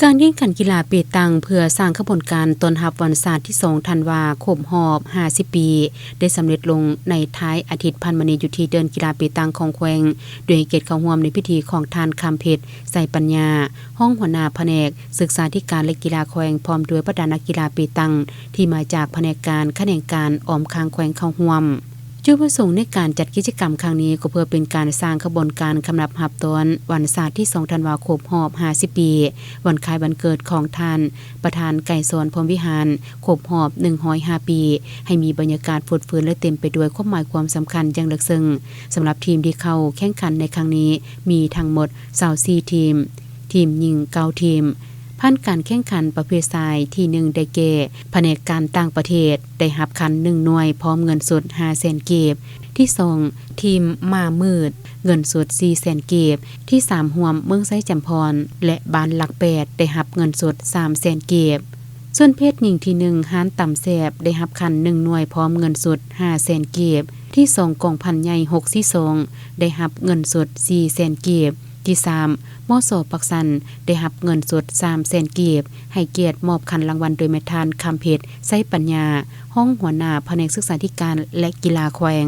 การแข่งขันกีฬาเปตังเพื่อสร้างขบวนการต้อนรับวันศาสตร์ที่2ธันวาคมรอบ50 ปีได้สำเร็จลงในท้ายอาทิตย์พันมณีอยู่ที่เดินกีฬาเปตังของแขวงโดยให้เกียรติเข้าร่วมในพิธีของทานคำเพชรใส่ปัญญาห้องหัวหน้าแผนกศึกษาธิการและกีฬาแขวงพร้อมด้วยประธานนักกีฬาเปตังที่มาจากแผนกการแขนงการออมคางแขวงเข้าร่วมจุดประสงค์ในการจัดกิจกรรมครั้งนี้ก็เพื่อเป็นการสร้างขบวนการคำนับรับตอนวันศาสตร์ที่2ธันวาคมรอบ50 ปีวันคล้ายวันเกิดของท่านประธานไก่สอนพรหมวิหารครบรอบ105 ปีให้มีบรรยากาศฟูดฟื้นและเต็มไปด้วยความหมายความสำคัญอย่างลึกซึ้งสำหรับทีมที่เข้าแข่งขันในครั้งนี้มีทั้งหมด24ทีมหญิง9ทีมผ่านการแข่งขันประเภทชายที่1ได้แก่แผนกการต่างประเทศได้รับคัน1หน่วยพร้อมเงินสด 500,000 กีบที่2ทีมมามืดเงินสด 400,000 กีบที่3ร่วมเมืองไซจำพรและบ้านหลัก8ได้รับเงินสด 300,000 กีบส่วนเพศหญิงที่1ห้านต่ำแสบได้รับคัน1หน่วยพร้อมเงินสด 500,000 กีบที่2กองพันใหญ่6ที่2ได้รับเงินสด 400,000 กีบที่3มส.ปักสันได้รับเงินสด 300,000 กีบให้เกียรติมอบคันรางวัลโดยแม่ทานคำเพชรไส้ปัญญาห้องหัวหน้าแผนกศึกษาธิการและกีฬาแขวง